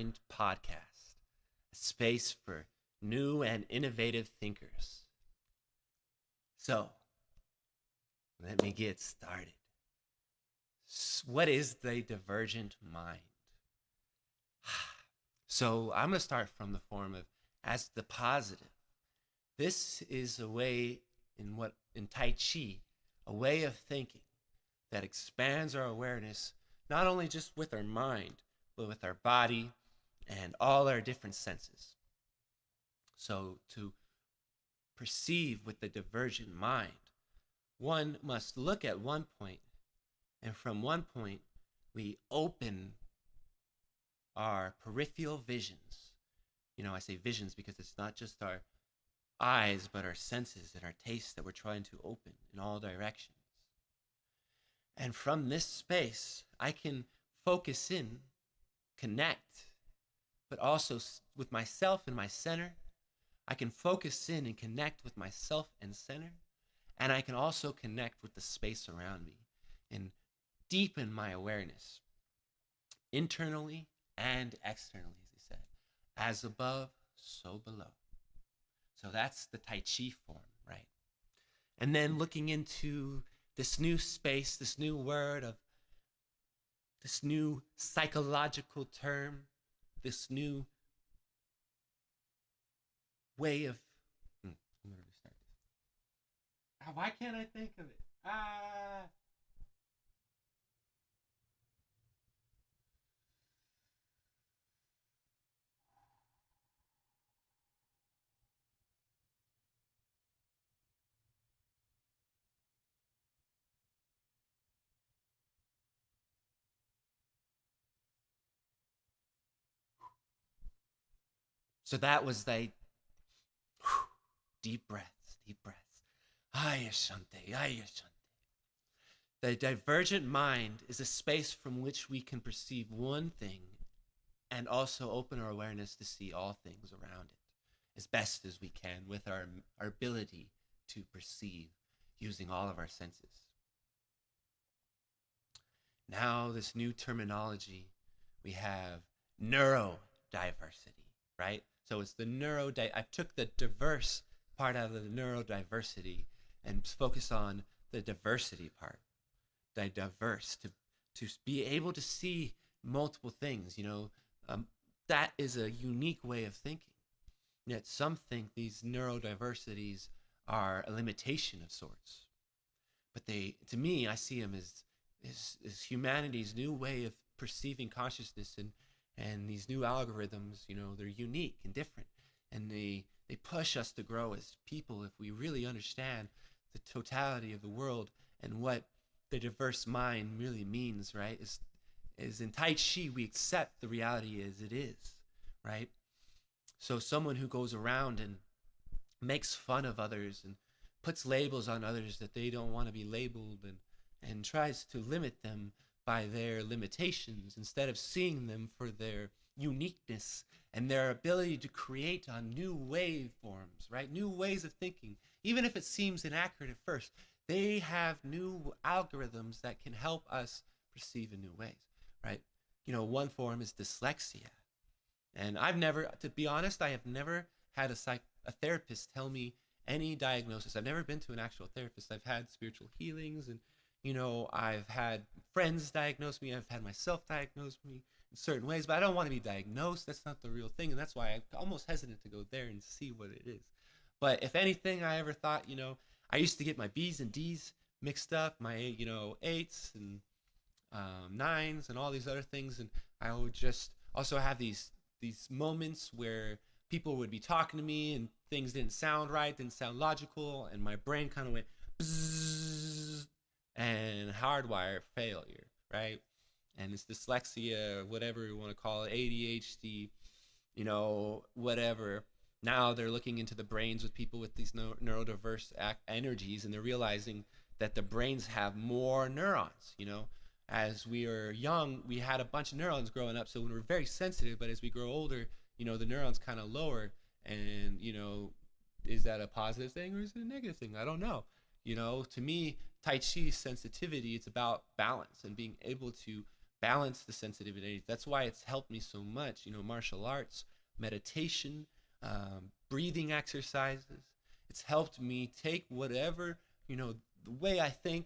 Mind podcast, a space for new and innovative thinkers. So, let me get started. What is the divergent mind? So, I'm going to start from the form of as the positive. This is a way in Tai Chi, a way of thinking that expands our awareness, not only just with our mind, but with our body and all our different senses. So to perceive with the divergent mind, one must look at one point, and from one point, we open our peripheral visions. I say visions because it's not just our eyes, but our senses and our tastes that we're trying to open in all directions. And from this space, I can focus in, connect, but also with myself and my center. I can focus in and connect with myself and center. And I can also connect with the space around me and deepen my awareness internally and externally, as he said, as above, so below. So that's the Tai Chi form, right? And then looking into this new space, this new word of this new psychological term, this new way of, I'm going to restart this. Why can't I think of it? So that was the deep breaths, deep breaths. Ayashante, ayashante. The divergent mind is a space from which we can perceive one thing and also open our awareness to see all things around it as best as we can with our ability to perceive using all of our senses. Now, this new terminology, we have neurodiversity, right? So it's the I took the diverse part out of the neurodiversity and focus on the diversity part. The diverse, to be able to see multiple things, that is a unique way of thinking. Yet some think these neurodiversities are a limitation of sorts. But to me, I see them as humanity's new way of perceiving consciousness, and these new algorithms, they're unique and different, and they push us to grow as people if we really understand the totality of the world and what the diverse mind really means, right? Is in Tai Chi, we accept the reality as it is, right? So someone who goes around and makes fun of others and puts labels on others that they don't want to be labeled, and tries to limit them by their limitations instead of seeing them for their uniqueness and their ability to create on new waveforms, right? New ways of thinking. Even if it seems inaccurate at first, they have new algorithms that can help us perceive in new ways, right? One form is dyslexia. And to be honest, I have never had a therapist tell me any diagnosis. I've never been to an actual therapist. I've had spiritual healings, and I've had friends diagnose me. I've had myself diagnose me in certain ways, but I don't want to be diagnosed. That's not the real thing. And that's why I'm almost hesitant to go there and see what it is. But if anything, I ever thought, I used to get my B's and D's mixed up, my, 8s and 9s and all these other things. And I would just also have these moments where people would be talking to me and things didn't sound right, didn't sound logical. And my brain kind of went bzzz, and hardwire failure, right? And it's dyslexia, whatever you want to call it, ADHD, whatever. Now they're looking into the brains with people with these neurodiverse energies, and they're realizing that the brains have more neurons. As we are young, we had a bunch of neurons growing up, so we were very sensitive, but as we grow older, the neurons kind of lower, and, is that a positive thing or is it a negative thing? I don't know. To me, Tai Chi sensitivity, it's about balance and being able to balance the sensitivity. That's why it's helped me so much. You know, martial arts, meditation, breathing exercises. It's helped me take whatever, you know, the way I think,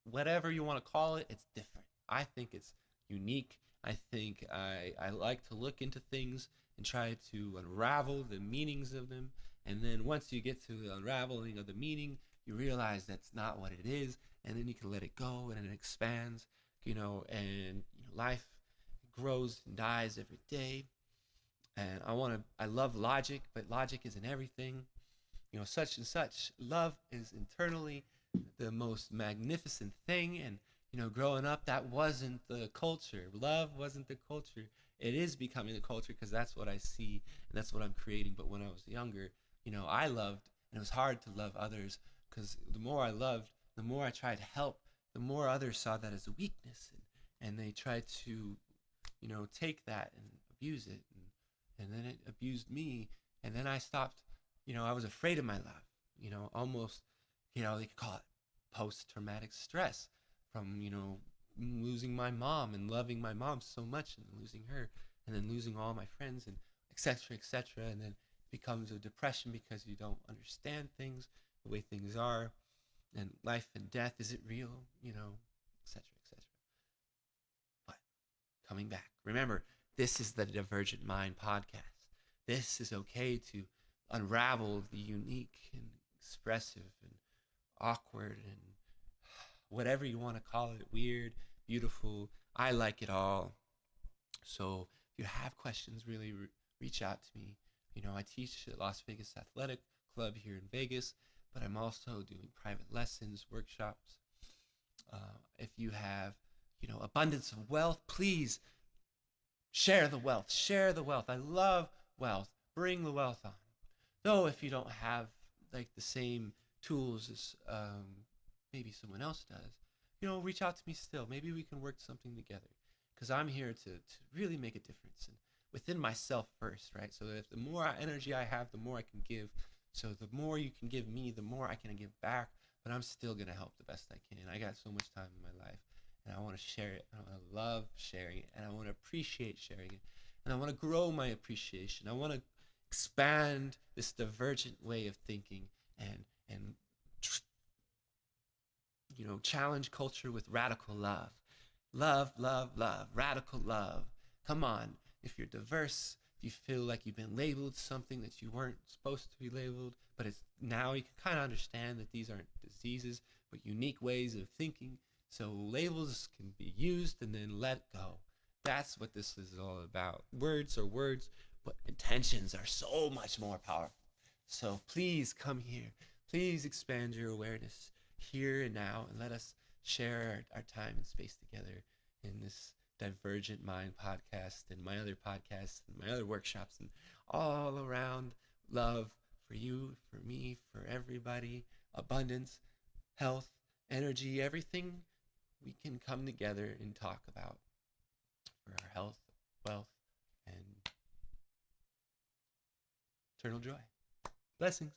whatever you want to call it, it's different. I think it's unique. I think I like to look into things and try to unravel the meanings of them. And then once you get to the unraveling of the meaning, you realize that's not what it is. And then you can let it go and it expands, you know, and you know, life grows and dies every day. And I love logic, but logic isn't everything. You know, such and such. Love is internally the most magnificent thing. And, you know, growing up, that wasn't the culture. Love wasn't the culture. It is becoming the culture because that's what I see and that's what I'm creating. But when I was younger, you know, I loved, and it was hard to love others because the more I loved, the more I tried to help, the more others saw that as a weakness. And they tried to, you know, take that and abuse it. And then it abused me. And then I stopped, you know, I was afraid of my love, you know, almost, you know, they could call it post-traumatic stress from, you know, losing my mom and loving my mom so much and then losing her and then losing all my friends and et cetera. And then it becomes a depression because you don't understand things, the way things are, and life and death, is it real, you know, et cetera, et cetera. But coming back, remember, this is the Divergent Mind podcast. This is okay to unravel the unique and expressive and awkward and whatever you want to call it, weird, beautiful. I like it all. So if you have questions, really reach out to me. You know, I teach at Las Vegas Athletic Club here in Vegas, but I'm also doing private lessons, workshops. If you have, you know, abundance of wealth, please share the wealth. Share the wealth. I love wealth. Bring the wealth on. Though if you don't have like the same tools as maybe someone else does, you know, reach out to me still. Maybe we can work something together because I'm here to really make a difference and within myself first, right? So if the more energy I have, the more I can give. So the more you can give me, the more I can give back, but I'm still going to help the best I can. I got so much time in my life and I want to share it. I want to love sharing it and I want to appreciate sharing it. And I want to grow my appreciation. I want to expand this divergent way of thinking and you know, challenge culture with radical love. Love, love, love, radical love. Come on. If you're diverse, if you feel like you've been labeled something that you weren't supposed to be labeled, but it's now you can kind of understand that these aren't diseases, but unique ways of thinking. So labels can be used and then let go. That's what this is all about. Words are words, but intentions are so much more powerful. So please come here. Please expand your awareness here and now and let us share our time and space together in this Divergent Mind podcast and my other podcasts and my other workshops and all around love for you, for me, for everybody, abundance, health, energy, everything we can come together and talk about for our health, wealth, and eternal joy. Blessings.